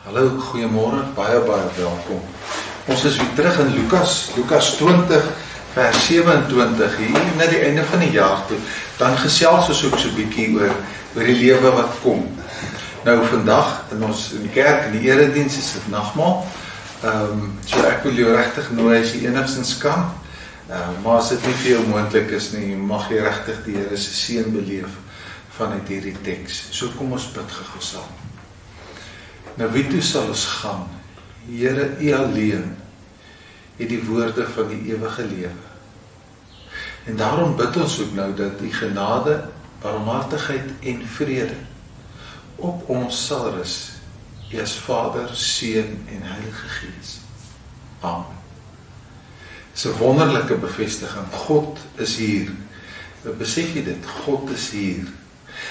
Hallo, goeiemôre, baie welkom. Ons is weer terug in Lukas 20 vers 27 hier na die einde van die jaar toe. Dan gesels ons ook so 'n bietjie oor die lewe wat kom. Nou vandag in die kerk in die erediens is dit nagmaal. So ek wil jou regtig nooi as jy enigstens kan. Maar as dit nie vir jou moontlik is nie, mag jy regtig die Here se seën beleef vanuit hierdie teks. So kom ons bid gou saam. Nou wie toe sal ons gaan? Here, U alleen het die woorde van die ewige lewe. En daarom bid ons ook nou dat die genade, barmhartigheid en vrede op ons sal rus, U as Vader, Seun en Heilige Gees. Amen. Dit is 'n wonderlike bevestiging. God is hier. Besef jy dit? God is hier.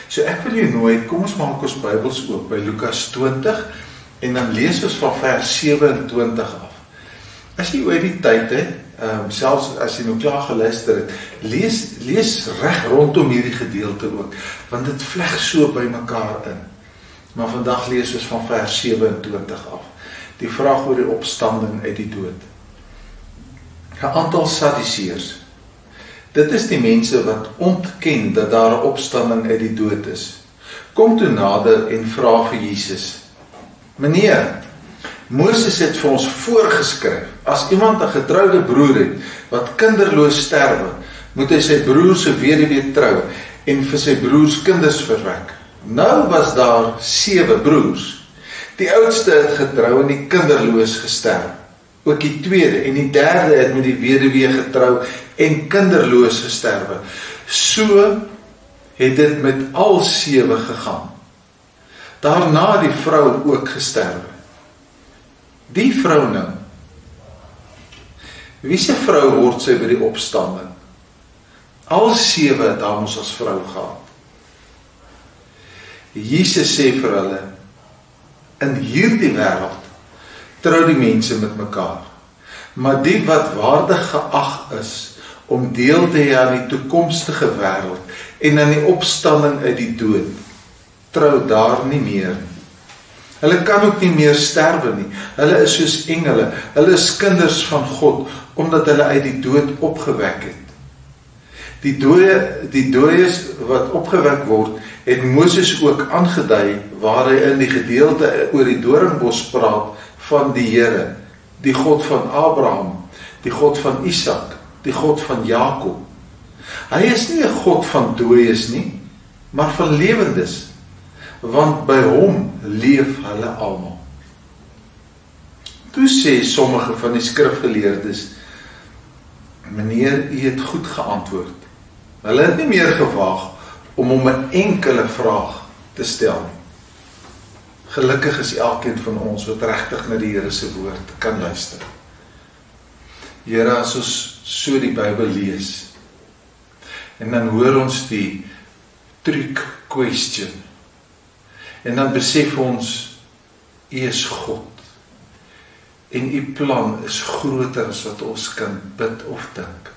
So ek wil jou nooi, kom ons maak ons Bybels oop by Lukas 20 en dan lees ons van vers 27 af. As jy oor die tyd het, selfs as jy nou klaar geluister het, lees reg rondom hierdie gedeelte ook, want dit vleg so by mekaar in. Maar vandag lees ons van vers 27 af. Die vraag oor die opstanding uit die dood. 'n aantal Sadduseërs. Dit is die mense wat ontken dat daar 'n opstanding uit die dood is. Kom toe nader en vra vir Jesus: Meneer, Moses het vir ons voorgeskryf, as iemand 'n getroude broer het wat kinderloos sterwe, moet hy sy broer se weduwee trou en vir sy broers kinders verwek. Nou was daar 7 broers. Die oudste het getrou en die kinderloos gesterf. Ook die tweede en die derde het met die weduwee getrou en kinderloos gesterwe. So het dit met al 7 gegaan. Daarna die vrou ook gesterwe. Die vrou nou. Wie se vrou word sy by die opstanding? Al 7 het haar mos as vrou gehad. Jesus sê vir hulle: in hierdie wêreld trou die mense met mekaar, maar die wat waardig geag is om deel te hê aan die toekomstige wêreld en aan die opstanding uit die dood, trou daar nie meer. Hulle kan ook nie meer sterwe nie. Hulle is soos engele. Hulle is kinders van God, omdat hulle uit die dood opgewek het. Die dooies wat opgewek word, het Moses ook aangedui, waar hy in die gedeelte oor die doringbos praat van die Here, die God van Abraham, die God van Isak, die God van Jakob. Hy is nie 'n God van dooies nie, maar van lewendes, want by hom leef hulle almal. Toe sê sommige van die skrifgeleerdes: Meneer, U het goed geantwoord. Hulle het nie meer gewaag om hom 'n enkele vraag te stel nie. Gelukkig is elkeen van ons wat regtig na die Here se woord kan luister. Here, as ons so die Bybel lees, en dan hoor ons die trick question, en dan besef ons, U is God, en U plan is groter as wat ons kan bid of dink.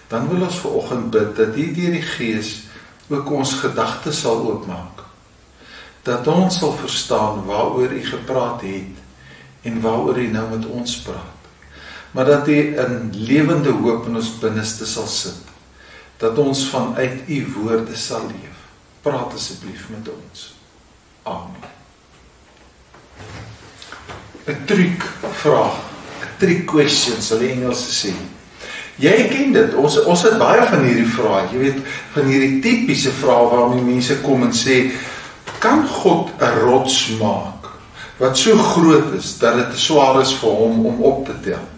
Dan wil ons vanoggend bid dat U deur die Gees ook ons gedagtes sal oopmaak, dat ons sal verstaan waaroor U gepraat het en waaroor U nou met ons praat, maar dat U 'n lewende hoop in ons binneste sal sit, dat ons vanuit U woorde sal leef. Praat asseblief met ons. Amen. 'n trick vraag, 'n trick question sal die Engelse sê. Jy ken dit, ons het baie van hierdie vrae, jy weet, van hierdie tipiese vrae waarmee mense kom en sê: kan God 'n rots maak wat so groot is dat dit te swaar is vir hom om op te tel?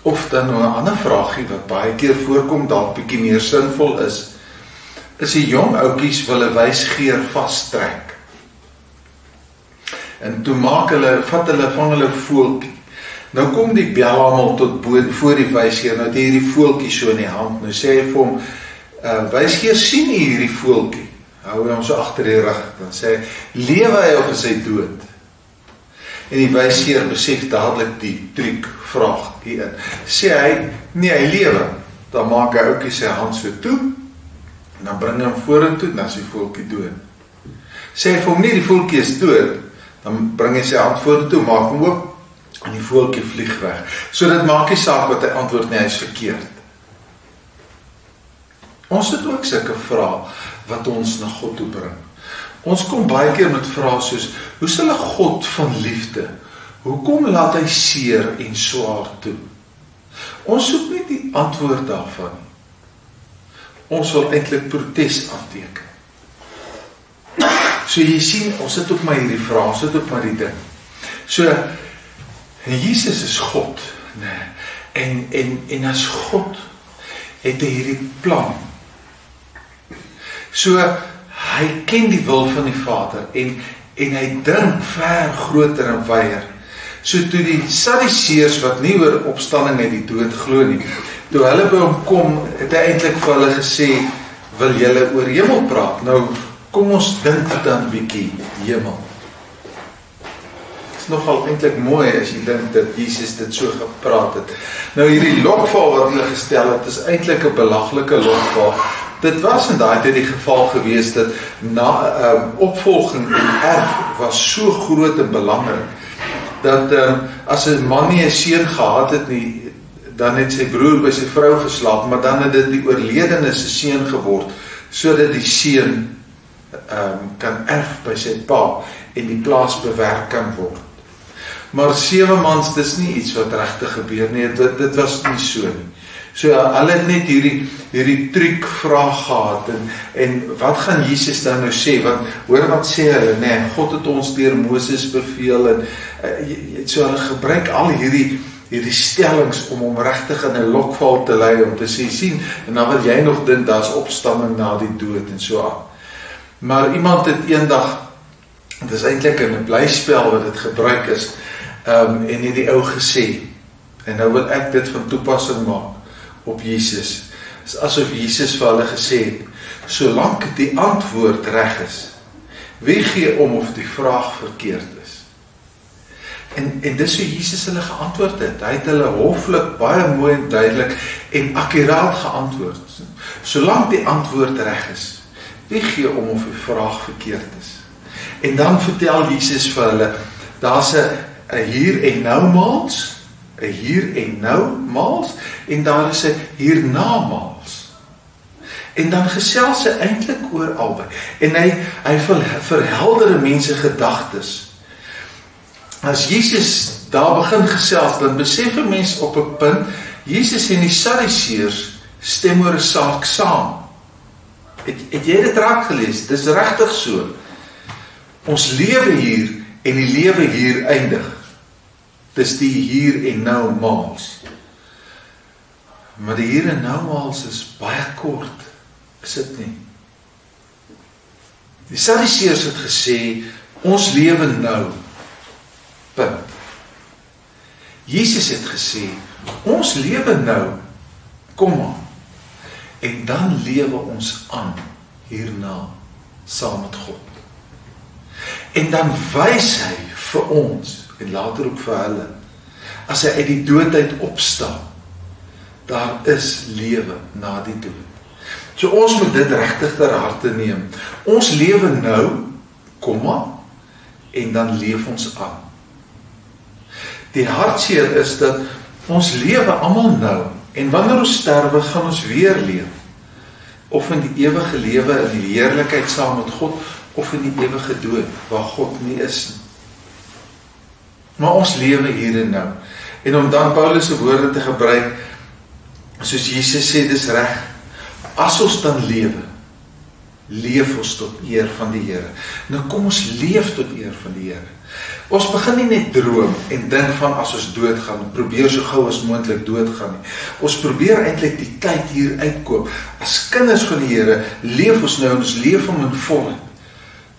Of dan nou 'n ander vraagie wat baie keer voorkom, dalk bietjie meer sinvol is die jong ouetjies wil 'n wysgeer vastrek. En toe vang hulle voeltjie. Nou kom die bel tot voor die wysgeer, nou het hy hierdie voeltjie so in die hand. Nou sê hy vir hom: wysgeer, sien U hierdie voeltjie? Hou hy hom so agter die rug, dan sê hy: lewe hy of is hy dood? En die wysgeer besef dadelik die triek vraag hierin. Sê hy: nee, hy lewe. Dan maak hy ouetjie sy hand so toe, en dan bring hy hom vorentoe, dan is die voeltjie dood. Sê vir hom nie die voeltjie is dood, dan bring hy sy hand vorentoe, maak hom oop en die voeltjie vlieg weg. So dit maak nie saak wat hy antwoord nie, hy is verkeerd. Ons het ook sulke vrae wat ons na God toe bring. Ons kom baie keer met vrae soos, hoe sal 'n God van liefde, hoekom laat hy seer en swaar toe? Ons soek nie die antwoord daarvan nie. Ons wil eintlik protes aanteken. So jy sien, ons het ook maar hierdie vraag, ons het ook maar die ding. So, Jesus is God, nee. En as God het hy hierdie plan. So, hy ken die wil van die Vader en hy dink ver groter en wyer. So toe die Sadduseërs wat nie oor opstanding uit die dood glo nie, toe hulle by hom kom, het hy eintlik vir hulle gesê, wil julle oor hemel praat? Nou, kom ons dink dan 'n bietjie hemel. Dit is nogal eintlik mooi as jy dink dat Jesus dit so gepraat het. Nou hierdie lokval wat hulle gestel het, is eintlik 'n belaglike lokval. Dit was in daai tyd die geval gewees dat opvolging en erf was so groot en belangrik, dat as 'n man nie 'n seun gehad het nie, dan het sy broer by sy vrou geslaap, maar dan het dit die oorledene se seun geword, sodat die seun kan erf by sy pa en die plaas bewerk kan word. Maar 7 mans, dis nie iets wat regtig gebeur nie, dit was nie so nie. So hulle het net hierdie truc vraag gehad en wat gaan Jesus dan nou sê? Want hoor wat sê hulle, nee, God het ons deur Moses beveel en so hulle gebruik al hierdie stellings om hom regtig in 'n lokval te lei om te sê, sien, en dan wil jy nog dink daar's opstanding na die dood en so aan. Maar iemand het eendag, dit is eintlik 'n blyspel wat dit gebruik is, en het die ou gesê, en nou wil ek dit van toepassing maak op Jesus, is asof Jesus vir hulle gesê het, solank die antwoord reg is, wie gee om of die vraag verkeerd is? En dis hoe Jesus hulle geantwoord het. Hy het hulle hoflik, baie mooi en duidelik en akkuraat geantwoord. Solank die antwoord reg is, wie gee om of die vraag verkeerd is? En dan vertel Jesus vir hulle, daar's 'n hier en nou maals, 'n hier en nou maals, en daar is 'n hiernamaals. En dan gesels hy eintlik oor albei. En hy verhelder mense gedagtes. As Jesus daar begin gesels, dan besef 'n mens op 'n punt, Jesus en die Sadduseërs stem oor 'n saak saam. Het jy dit raak gelees? Dis regtig so. Ons lewe hier en die lewe hier eindig. Dis die hier en nou maals. Maar die hier en nou maals is baie kort, is dit nie? Die Sadduseërs het gesê, ons lewe nou. Punt. Jesus het gesê, ons lewe nou, kom maar. En dan lewe ons aan hierna saam met God. En dan wys hy vir ons en later ook vir hulle, as hy uit die dood uit opstaan, daar is lewe na die dood. So ons moet dit regtig ter harte neem. Ons lewe nou, komma, en dan leef ons aan. Die hartseer is dat ons lewe almal nou, en wanneer ons sterwe, gaan ons weer leef. Of in die ewige lewe, in die heerlikheid saam met God, of in die ewige dood, waar God nie is nie. Maar ons lewe hier en nou. En om dan Paulus se woorde te gebruik, soos Jesus sê, dis reg, as ons dan lewe, leef ons tot eer van die Here. Nou kom ons leef tot eer van die Here. Ons begin nie net droom en dink van as ons doodgaan, probeer so gou as moontlik doodgaan nie. Ons probeer eintlik die tyd hier uitkoop. As kinders van die Here, leef ons nou en ons leef hom in volheid.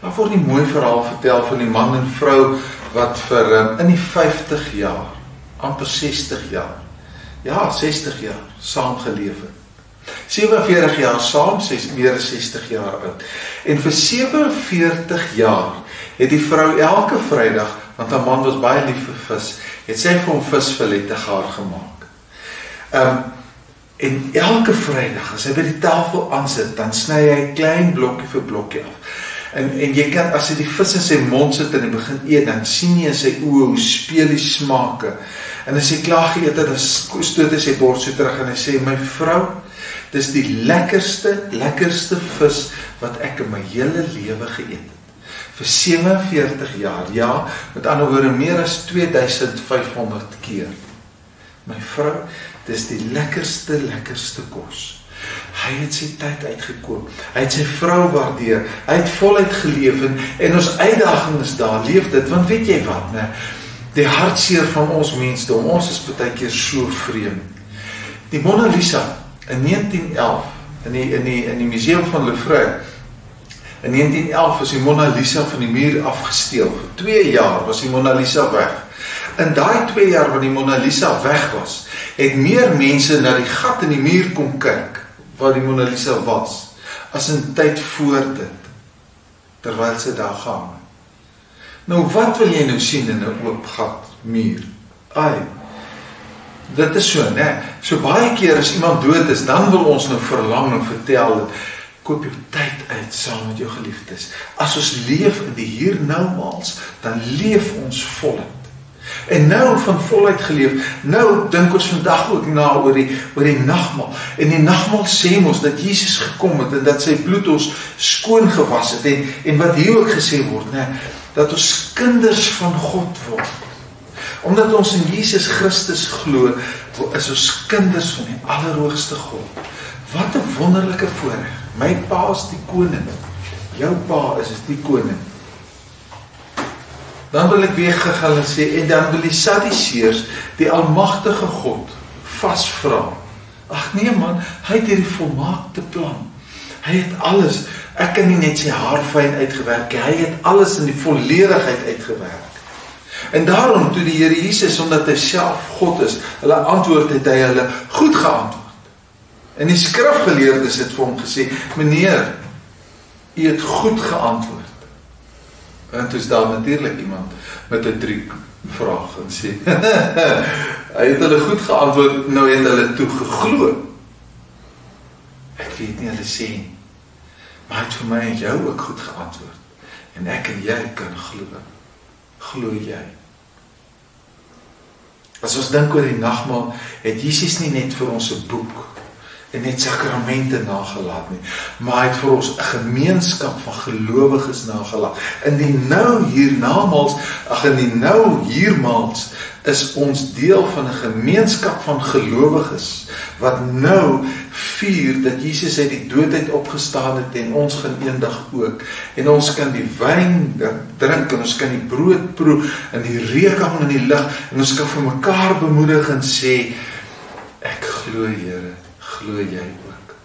Daar word die mooi verhaal vertel van die man en vrou wat vir in die 50 jaar, amper 60 jaar, ja 60 jaar, saam geleef het. 47 jaar saam, meer as 60 jaar oud. En vir 47 jaar het die vrou elke Vrydag, want haar man was baie lief vir vis, het sy vir hom visfilette gaar gemaak. En elke Vrydag, as hy by die tafel aansit, dan sny hy klein blokkie vir blokkie af. En jy kan, as hy die vis in sy mond sit en hy begin eet, dan sien jy in sy oë hoe speel die smake. En as hy klaar geëet het, dan stoot hy sy bord so terug en hy sê, my vrou, dis die lekkerste vis wat ek in my hele lewe geëet het. Vir 47 jaar, ja, met ander woorde meer as 2500 keer. My vrou, dis die lekkerste kos. Hy het sy tyd uitgekoop, hy het sy vrou waardeer, hy het voluit geleef en ons uitdaging is daar, leef dit, want weet jy wat, ne? Die hartseer van ons mensdom, ons is baie keer so vreemd. Die Mona Lisa, in 1911, in die museum van Louvre, in 1911 is die Mona Lisa van die muur afgesteel. Vir 2 jaar was die Mona Lisa weg. In daai 2 jaar wat die Mona Lisa weg was, het meer mense na die gat in die muur kom kyk, waar die Mona Lisa was, as in tyd voor dit, terwyl sy daar gaan. Nou wat wil jy nou sien in 'n oop gat muur? Ai, dit is so, né? So baie keer as iemand dood is, dan wil ons nou verlang en vertel dit, koop jou tyd uit saam met jou geliefdes. As ons leef in die hiernamaals, dan leef ons voluit. En nou van voluit geleef, nou dink ons vandag ook na oor die nagmaal. En die nagmaal sê ons dat Jesus gekom het en dat sy bloed ons skoon gewas het en wat hier ook gesê word, né, dat ons kinders van God word. Omdat ons in Jesus Christus glo, is ons kinders van die Allerhoogste God. Wat 'n wonderlike voorreg. My pa is die koning. Jou pa is die koning. Dan wil ek weer gegaan en sê, en dan wil die Sadduseërs, die almagtige God, vasvra. Ag nee man, hy het hierdie volmaakte plan. Hy het alles, ek kan nie net sy haarfyn uitgewerk, hy het alles in die volledigheid uitgewerk. En daarom, toe die Here Jesus, omdat hy self God is, hulle antwoord het hy hulle goed geantwoord. En die skrifgeleerdes het vir hom gesê, meneer, u het goed geantwoord. En toe is daar natuurlijk iemand met 'n triekvraag en sê, hy het hulle goed geantwoord, nou het hulle toe geglo. Ek weet nie hulle sê nie, maar hy het vir my en jou ook goed geantwoord. En ek en jy kan glo. Glo jy? As ons dink oor die nagmaal, het Jesus nie net vir ons 'n boek en net sakramente nagelaat nie, maar hy het vir ons 'n gemeenskap van gelowiges nagelaat. In die nou hiernamaals, in die nou hiermaals, is ons deel van 'n gemeenskap van gelowiges, wat nou vier dat Jesus uit die doodheid opgestaan het en ons gaan eendag ook. En ons kan die wyn drink en ons kan die brood proe en die reuk hang in die lug en ons kan vir mekaar bemoedig en sê, ek glo Here, glo jy ook?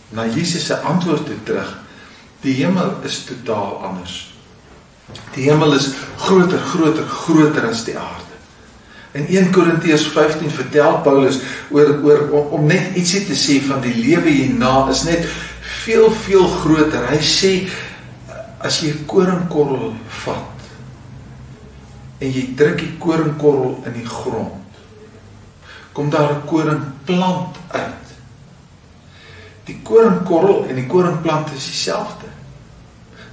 Na Jesus se antwoord toe terug, die hemel is totaal anders. Die hemel is groter as die aarde. In 1 Korintiërs 15 vertel Paulus om net ietsie te sê van die lewe hierna is net veel groter. Hy sê, as jy 'n koringkorrel vat en jy druk die koringkorrel in die grond, kom daar 'n koringplant uit. Die koringkorrel en die koringplant is dieselfde,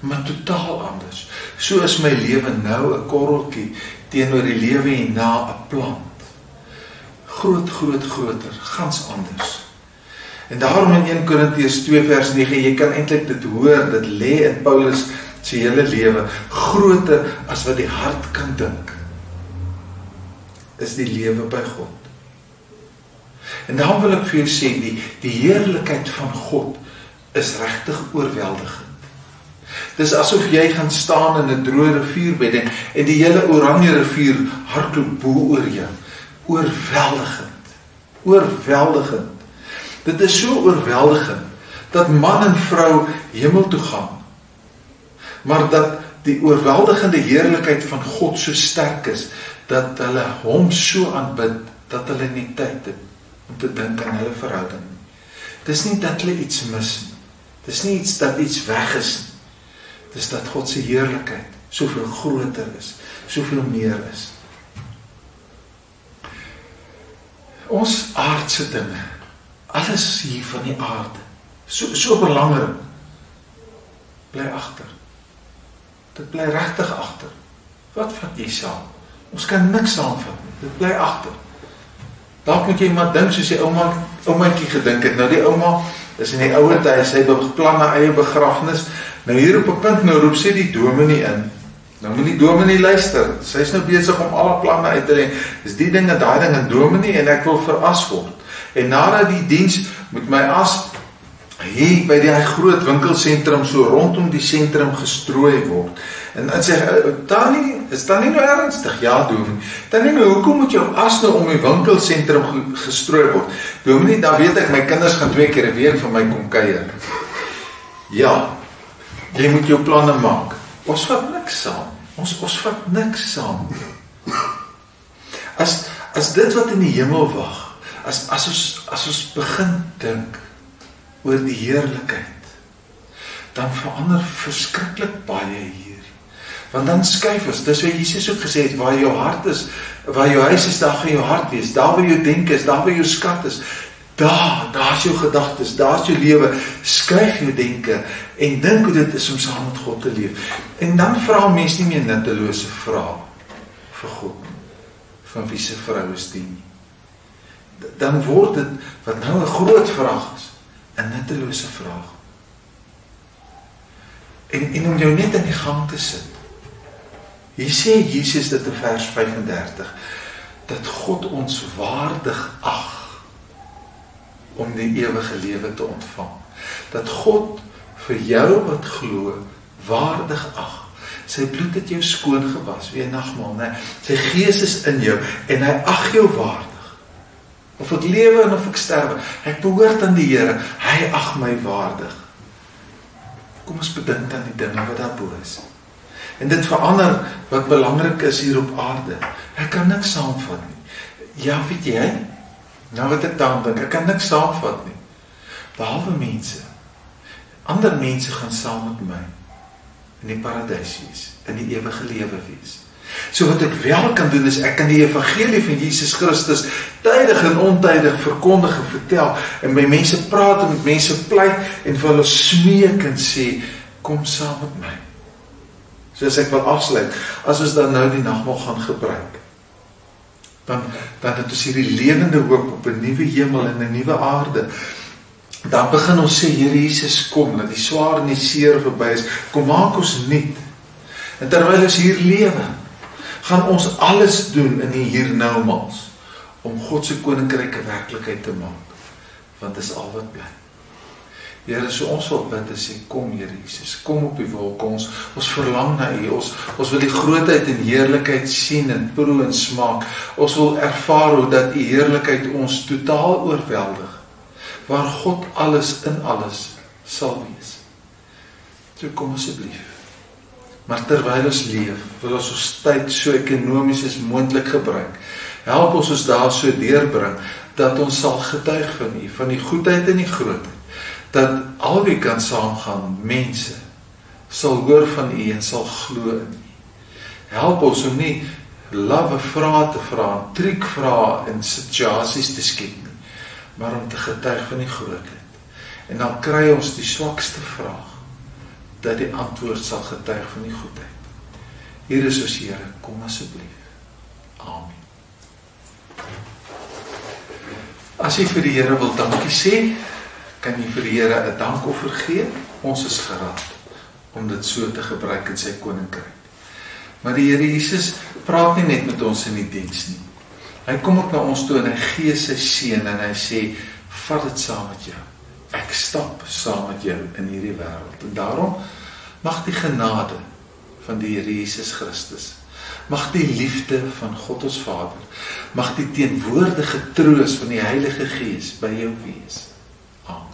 maar totaal anders. So is my lewe nou 'n korreltjie teenoor die lewe hierna 'n plant. Groter, gans anders. En daarom in 1 Korintiërs 2 vers 9, jy kan eintlik dit hoor, dit lê in Paulus sy hele lewe, groter as wat die hart kan dink, is die lewe by God. En daarom wil ek vir jou sê, die heerlikheid van God is regtig oorweldigend. Dis asof jy gaan staan in 'n droë rivierbedding en die hele Oranje rivier hardloop bo oor jou. Oorweldigend. Dit is so oorweldigend dat man en vrou hemel toe gaan. Maar dat die oorweldigende heerlikheid van God so sterk is, dat hulle hom so aanbid, dat hulle nie tyd het om te dink aan hulle verhouding. Dis nie dat hulle iets mis nie. Dis nie iets dat iets weg is nie. Dis dat God se heerlikheid soveel groter is, soveel meer is. Ons aardse dinge, alles hier van die aarde, so belangrik. Bly agter. Dit bly regtig agter. Wat vat jy saam? Ons kan niks saamvat nie. Dit bly agter. Dalk moet jy maar dink soos die oumaatjie gedink het. Nou die ouma is in die ouer tyd, sy beplan haar eie begrafnis. Nou hier op 'n punt nou roep sy die dominee in. Nou moet die dominee luister. Sy is nou besig om alle planne uit te lê. Dis die dinge, daai ding en dominee en ek wil veras word. En nadat die diens moet my as hier by die groot winkelsentrum so rondom die sentrum gestrooi word. En dan sê Tannie, is Tannie nou ernstig? Ja, dominee. Tannie, nou hoekom moet jou as nou om die winkelsentrum gestrooi word? Dominee, dan weet ek, my kinders gaan 2 keer 'n week vir my kom kuier. Ja, jy moet jou planne maak. Ons vat niks saam. Ons vat niks saam. As dit wat in die hemel wag, as ons begin dink oor die heerlikheid, dan verander verskriklik baie hier. Want dan skuif ons, dis wat Jesus ook gesê het, waar jou hart is, waar jou huis is, daar gaan jou hart wees, daar waar jou denke is, daar waar jou skat is, daar is jou gedagtes, daar is jou lewe, skuif jou denke, en dink hoe dit is om saam met God te leef. En dan vra mens nie meer nuttelose vrae vir God, van wie se vrou is die nie. Dan word dit, wat nou 'n groot vraag is, 'n nuttelose vraag. En om jou net in die gang te sit. Hier sê Jesus dit in vers 35, dat God ons waardig ag om die ewige lewe te ontvang. Dat God vir jou wat glo, waardig ag. Sy bloed het jou skoon gewas, weer nagmaal, né? Sy gees is in jou, en hy ag jou waardig. Of ek lewe en of ek sterwe, ek behoort aan die Here, hy ag my waardig. Kom ons bedink aan die dinge wat daarbo is. En dit verander wat belangrik is hier op aarde. Ek kan niks saamvat nie. Ja, weet jy, nou wat ek daaraan dink, ek kan niks saamvat nie. Behalwe mense. Ander mense gaan saam met my in die paradys wees, in die ewige lewe wees. So wat ek wel kan doen is, ek kan die evangelie van Jesus Christus tydig en ontydig verkondig en vertel, en by mense praat en met mense pleit, en vir hulle smeek en sê, kom saam met my. Soos ek wil afsluit, as ons dan nou die nagmaal gaan gebruik, dan het ons hierdie lewende hoop op 'n nuwe hemel en 'n nuwe aarde. Dan begin ons sê, Here Jesus, kom, dat die swaar en die seer verby is, kom maak ons nuut. En terwyl ons hier lewe, gaan ons alles doen in die hiernamaals, om God se koninkryk 'n werklikheid te maak, want dit is al wat bly. Here, so ons wil bid en sê, kom Here Jesus, kom op die wolk, ons verlang na U, ons wil die grootheid en heerlikheid sien en proe en smaak, ons wil ervaar hoe dat U heerlikheid ons totaal oorweldig, waar God alles in alles sal wees. So kom asseblief. Maar terwyl ons leef, wil ons tyd so ekonomies as moontlik gebruik. Help ons daar so deurbring, dat ons sal getuig van U, van die goedheid en die grootheid. Dat al wie kan saamgaan, mense, sal hoor van U en sal glo in U. Help ons om nie lawwe vrae te vra, triekvrae in situasies te skiet nie, maar om te getuig van die grootheid. En dan kry ons die swakste vraag, dat die antwoord sal getuig van die goedheid. Hier is ons Here, kom asseblief. Amen. As jy vir die Here wil dankie sê, kan jy vir die Here 'n dankoffer gee. Ons is geraad om dit so te gebruik in sy koninkryk. Maar die Here Jesus praat nie net met ons in die diens nie. Hy kom ook na ons toe en hy gee sy seën en hy sê, vat dit saam met jou. Ek stap saam met jou in hierdie wêreld. En daarom mag die genade van die Here Jesus Christus, mag die liefde van God ons Vader, mag die teenwoordige troos van die Heilige Gees by jou wees. Amen.